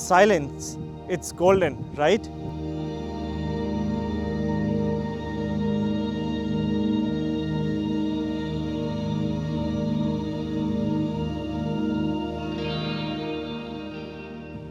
silence, it's golden, right?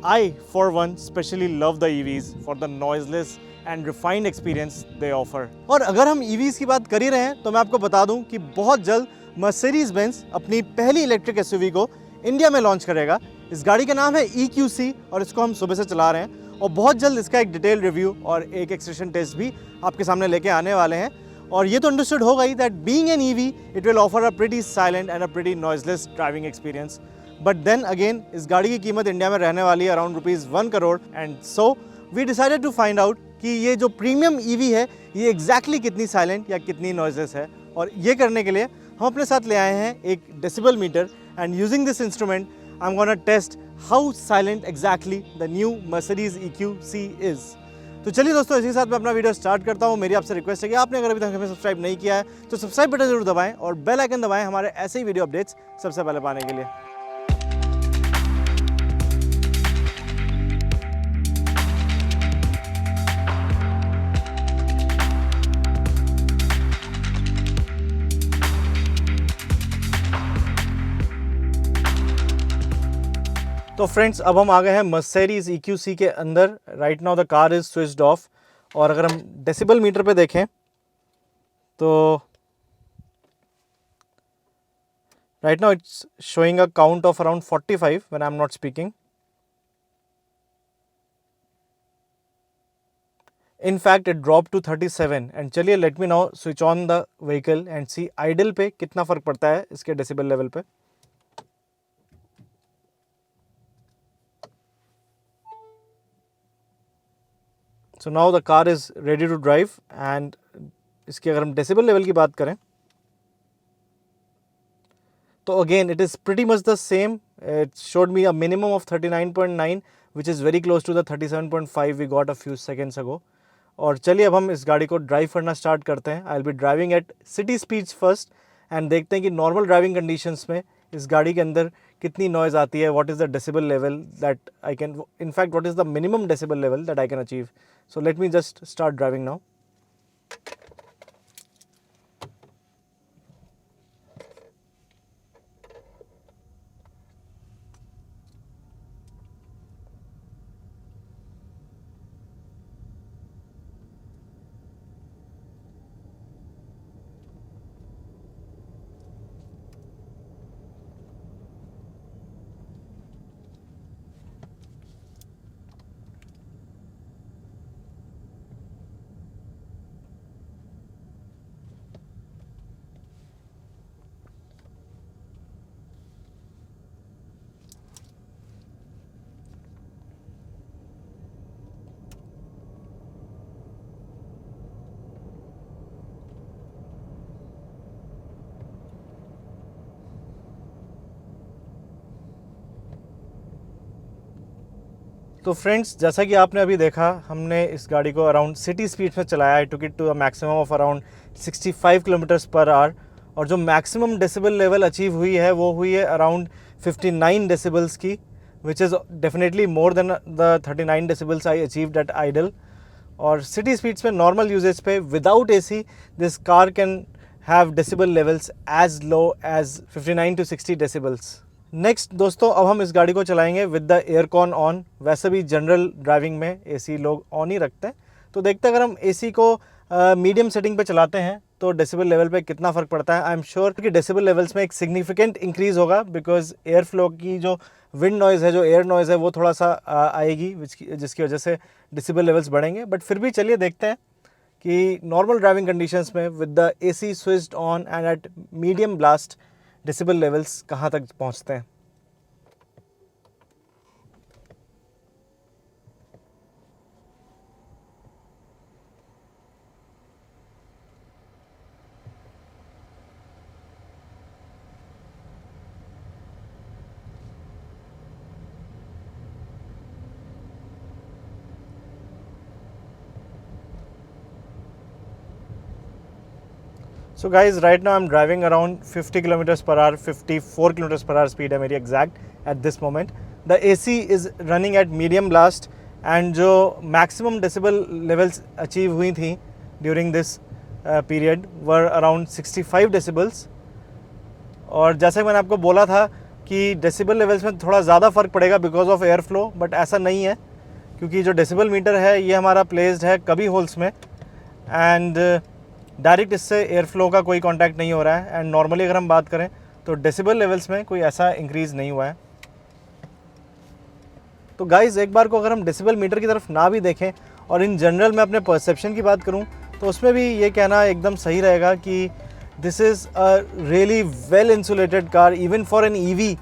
I, for one, specially love the EVs for the noiseless and refined experience they offer. और अगर हम EVs की बात कर ही रहे हैं तो मैं आपको बता दूं कि बहुत जल्द मर्सिडीज बेंज अपनी पहली इलेक्ट्रिक एसयूवी को इंडिया में लॉन्च करेगा। इस गाड़ी का नाम है EQC और इसको हम सुबह से चला रहे हैं और बहुत जल्द इसका एक डिटेल रिव्यू और एक एक्सटेंशन टेस्ट भी आपके सामने लेके आने वाले हैं। और ये तो अंडरस्टूड होगा ही that being an EV it will offer a pretty silent and a pretty noiseless driving experience. But then again इस गाड़ी की कीमत इंडिया में रहने वाली है around ₹1 crore and so we decided to find out कि ये जो प्रीमियम EV है ये एग्जैक्टली कितनी साइलेंट या कितनी नॉइजलेस है। और ये करने के लिए हम अपने साथ ले आए हैं एक decibel meter and using this instrument I am gonna test how silent exactly the new Mercedes EQC is. तो चलिए दोस्तों, इसी के साथ मैं अपना वीडियो स्टार्ट करता हूँ। मेरी आपसे रिक्वेस्ट है कि आपने अगर अभी तक हमें सब्सक्राइब नहीं किया है तो सब्सक्राइब बटन जरूर दबाएं और बेल आइकन दबाएं हमारे ऐसे ही वीडियो अपडेट्स सबसे पहले पाने के लिए। तो फ्रेंड्स, अब हम आ गए हैं मर्सिडीज EQC के अंदर। Right now the car is switched off और अगर हम डेसिबल मीटर पे देखें तो right now it's showing a count of around 45 when I am not speaking. In fact it drop to 37 and चलिए let me now switch on the vehicle and see idle पे कितना फर्क पड़ता है इसके डेसिबल लेवल पे। So now the car is ready to drive and इसकी अगर हम डेसिबल लेवल की बात करें तो again it is pretty much the same. It showed me a minimum of 39.9 which is very close to the 37.5 we got a few seconds ago. और चलिए अब हम इस गाड़ी को ड्राइव करना स्टार्ट करते हैं। I will be driving eight city speeds first and देखते हैं कि नॉर्मल ड्राइविंग कंडीशंस में इस गाड़ी के अंदर कितनी नॉइज़ आती है, what is the decibel level that I can, in fact what is the minimum decibel level that I can achieve. So let me just start driving now. तो फ्रेंड्स, जैसा कि आपने अभी देखा, हमने इस गाड़ी को अराउंड सिटी स्पीड में चलाया। I took it to a maximum of around 65 kilometres per hour और जो मैक्सिमम डेसिबल लेवल अचीव हुई है वो हुई है अराउंड 59 डेसिबल्स की, which is definitely more than the 39 decibels I achieved at idle. और सिटी स्पीड्स पे नॉर्मल यूजेज पे without AC this car can have decibel levels as low as 59 to 60 decibels. Next दोस्तों, अब हम इस गाड़ी को चलाएंगे विद द एयरकॉन ऑन। वैसे भी जनरल ड्राइविंग में AC लोग ऑन ही रखते हैं, तो देखते हैं अगर हम AC को मीडियम सेटिंग पे चलाते हैं तो डेसिबल लेवल पे कितना फ़र्क पड़ता है। आई एम श्योर कि डेसिबल लेवल्स में एक सिग्निफिकेंट इंक्रीज़ होगा बिकॉज एयर फ्लो की जो विंड नॉइज़ है, जो एयर नॉइज़ है, वो थोड़ा सा आएगी जिसकी वजह से डेसिबल लेवल्स बढ़ेंगे। बट फिर भी चलिए देखते हैं कि नॉर्मल ड्राइविंग कंडीशंस में with the AC switched on and eight medium blast decibel levels कहाँ तक पहुँचते हैं। So guys, right now I am driving around 50 kilometres per our, 54 kilometres per our speed है मेरी exact at this moment. The AC is running at medium blast and जो maximum decibel levels achieve हुई थी during this period were around 65 decibels. और जैसे कि मैंने आपको बोला था कि डेसिबल लेवल्स में थोड़ा ज़्यादा फ़र्क पड़ेगा because of air flow, but ऐसा नहीं है क्योंकि जो डेसिबल मीटर है ये हमारा प्लेस्ड है कभी होल्स में एंड डायरेक्ट इससे एयर फ्लो का कोई कांटेक्ट नहीं हो रहा है। एंड नॉर्मली अगर हम बात करें तो डेसिबल लेवल्स में कोई ऐसा इंक्रीज़ नहीं हुआ है। तो गाइज़ एक बार को अगर हम डेसिबल मीटर की तरफ ना भी देखें और इन जनरल मैं अपने परसेप्शन की बात करूं तो उसमें भी ये कहना एकदम सही रहेगा कि this is a really well insulated car even for an EV.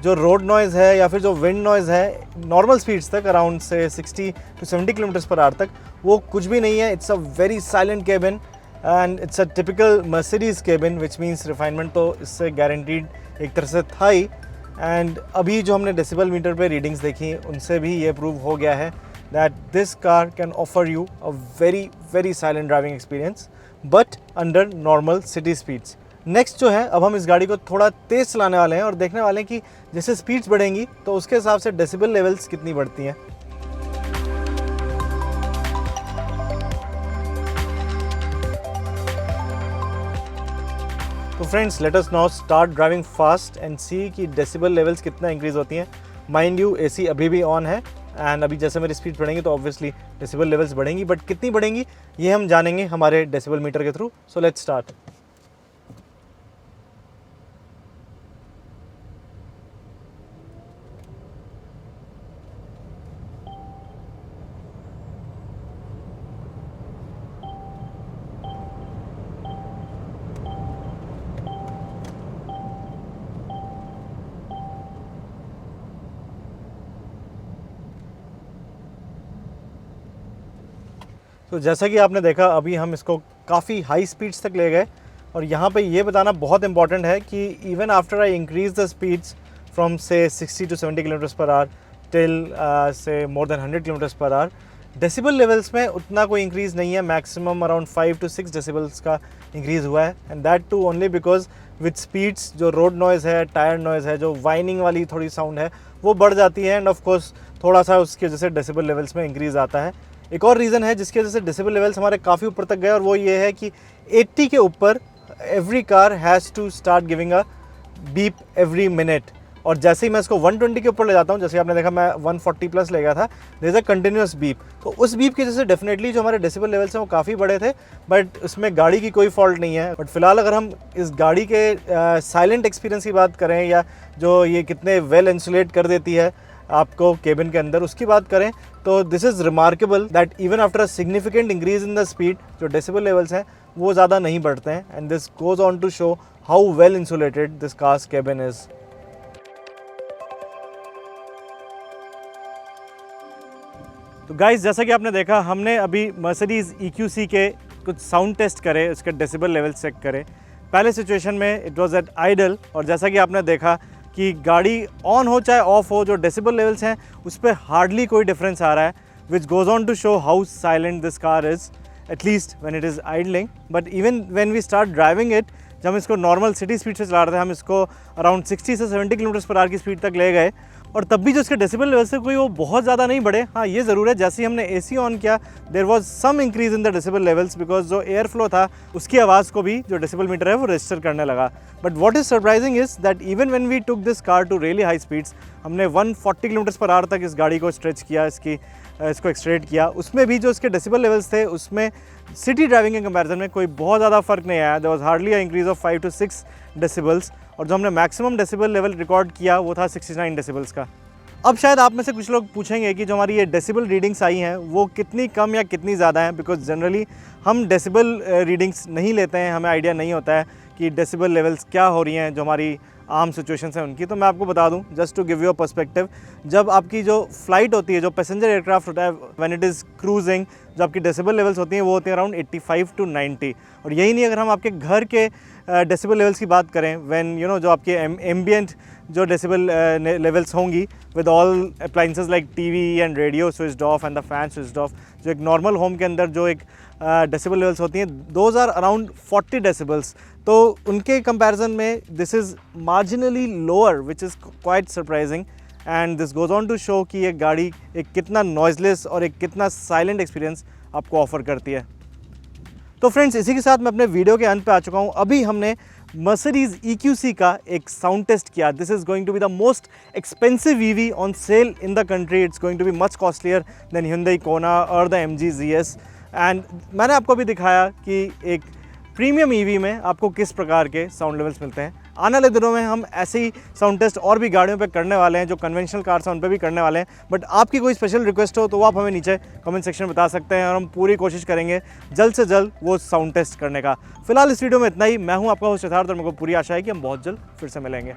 जो रोड नॉइज़ है या फिर जो विंड नॉइज़ है नॉर्मल स्पीड्स तक अराउंड से 60 to 70 किलोमीटर्स पर आवर तक वो कुछ भी नहीं है। It's a very silent cabin and it's a typical Mercedes cabin which means refinement तो इससे गारंटीड एक तरह से था ही। एंड अभी जो हमने डेसिबल मीटर पे रीडिंग्स देखी उनसे भी ये प्रूव हो गया है that this car can offer you a very very silent driving experience but under normal city speeds. Next जो है अब हम इस गाड़ी को थोड़ा तेज़ चलाने वाले हैं और देखने वाले हैं कि जैसे स्पीड्स बढ़ेंगी तो उसके हिसाब से डेसिबल लेवल्स कितनी बढ़ती हैं। तो friends let us now start driving fast and see कि डेसिबल लेवल्स कितना इंक्रीज़ होती हैं। माइंड यू AC अभी भी ऑन है एंड अभी जैसे मेरी स्पीड बढ़ेंगी तो ऑब्वियसली डेसिबल लेवल्स बढ़ेंगी, बट कितनी बढ़ेंगी ये हम जानेंगे हमारे डेसिबल मीटर के थ्रू। So let's start. तो जैसा कि आपने देखा अभी हम इसको काफ़ी हाई स्पीड्स तक ले गए और यहाँ पे ये बताना बहुत इंपॉर्टेंट है कि even after I increase the speeds from से 60 to 70 kilometres per hour till से more than 100 kilometres per hour decibel levels में उतना कोई इंक्रीज़ नहीं है। मैक्सिमम अराउंड 5 to 6 डेसिबल्स का इंक्रीज़ हुआ है and that too only because with speeds जो रोड नॉइज़ है, टायर नॉइज़ है, जो वाइनिंग वाली थोड़ी साउंड है वो बढ़ जाती है एंड ऑफ कोर्स थोड़ा सा उसकी वजह से डेसिबल लेवल्स में इंक्रीज़ आता है। एक और रीज़न है जिसकी वजह से डेसिबल लेवल्स हमारे काफ़ी ऊपर तक गए और वो ये है कि 80 के ऊपर every car has to start giving a beep every minute. और जैसे ही मैं इसको 120 के ऊपर ले जाता हूँ, जैसे आपने देखा मैं 140 प्लस ले गया था, there is a continuous beep. तो उस बीप की वजह से डेफिनेटली जो हमारे डेसिबल लेवल्स हैं वो काफ़ी बड़े थे, बट उसमें गाड़ी की कोई फॉल्ट नहीं है। बट फिलहाल अगर हम इस गाड़ी के साइलेंट एक्सपीरियंस की बात करें या जो ये कितने वेल इंसुलेट कर देती है आपको केबिन के अंदर उसकी बात करें तो this is remarkable that even after a significant increase in the speed जो डेसिबल लेवल्स हैं वो ज़्यादा नहीं बढ़ते हैं and this goes on to show how well insulated this car's cabin is. तो गाइस जैसा कि आपने देखा हमने अभी मर्सिडीज़ EQC के कुछ साउंड टेस्ट करे, उसके डेसिबल लेवल चेक करे। पहले सिचुएशन में इट वाज एट आइडल और जैसा कि आपने देखा कि गाड़ी ऑन हो चाहे ऑफ हो जो डेसिबल लेवल्स हैं उस पर हार्डली कोई डिफरेंस आ रहा है, which goes on to show how silent this car is at least when it is idling. But even when we start driving it, जब हम इसको नॉर्मल सिटी स्पीड से चला रहे थे, हम इसको अराउंड 60 से 70 किलोमीटर्स पर आवर की स्पीड तक ले गए और तब भी जो इसके डेसिबल लेवल से कोई वो बहुत ज़्यादा नहीं बढ़े। हाँ ये ज़रूर है जैसे ही हमने AC ऑन किया there was some increase in the decibel levels because जो एयर फ्लो था उसकी आवाज़ को भी जो डेसिबल मीटर है वो रजिस्टर करने लगा। But what is surprising is that even when we took this car to really high speeds, हमने 140 किलोमीटर्स पर आवर तक इस गाड़ी को स्ट्रेच किया, इसको एक्सट्रेट किया, उसमें भी जो इसके डेसिबल लेवल्स थे उसमें सिटी ड्राइविंग के कंपैरिजन में कोई बहुत ज़्यादा फर्क नहीं आया। There was hardly a increase of 5 to 6 decibels और जो हमने मैक्सिमम डेसिबल लेवल रिकॉर्ड किया वो था 69 डेसिबल्स का। अब शायद आप में से कुछ लोग पूछेंगे कि जो हमारी ये डेसिबल रीडिंग्स आई हैं वो कितनी कम या कितनी ज़्यादा हैं, बिकॉज जनरली हम डेसिबल रीडिंग्स नहीं लेते हैं, हमें आइडिया नहीं होता है कि डेसिबल लेवल्स क्या हो रही हैं जो हमारी आम सिचुएशंस हैं उनकी। तो मैं आपको बता दूं just to give you a perspective, जब आपकी जो फ्लाइट होती है, जो पैसेंजर एयरक्राफ्ट होता है, व्हेन इट इज़ क्रूजिंग, जो आपकी डेसिबल लेवल्स होती हैं वो होती हैं अराउंड 85 to 90। और यही नहीं, अगर हम आपके घर के डेसिबल लेवल्स की बात करें, व्हेन यू नो जो आपके एम्बियंट जो डेसिबल लेवल्स होंगी with all appliances like TV and radio switched off and the fan switched off, जो एक नॉर्मल होम के अंदर जो एक डेसिबल लेवल्स होती हैं दोज आर अराउंड 40 डेसिबल्स। तो उनके कंपैरिजन में this is marginally lower which is quite surprising and this goes on to show कि ये गाड़ी एक कितना नॉइज़लेस और एक कितना साइलेंट एक्सपीरियंस आपको ऑफ़र करती है। तो फ्रेंड्स, इसी के साथ मैं अपने वीडियो के अंत पे आ चुका हूँ। अभी हमने Mercedes EQC का एक साउंड टेस्ट किया। This is going to be the most expensive EV on sale in the country. It's going to be much costlier than Hyundai Kona और द MG ZS। एंड मैंने आपको भी दिखाया कि एक प्रीमियम EV में आपको किस प्रकार के साउंड लेवल्स मिलते हैं। आने वाले दिनों में हम ऐसे ही साउंड टेस्ट और भी गाड़ियों पे करने वाले हैं, जो कन्वेंशनल कार्स हैं उन पे भी करने वाले हैं। बट आपकी कोई स्पेशल रिक्वेस्ट हो तो वो आप हमें नीचे कमेंट सेक्शन में बता सकते हैं और हम पूरी कोशिश करेंगे जल्द से जल्द वो साउंड टेस्ट करने का। फिलहाल इस वीडियो में इतना ही। मैं हूं आपका होस्ट सिद्धार्थ और मेरे को पूरी आशा है कि हम बहुत जल्द फिर से मिलेंगे।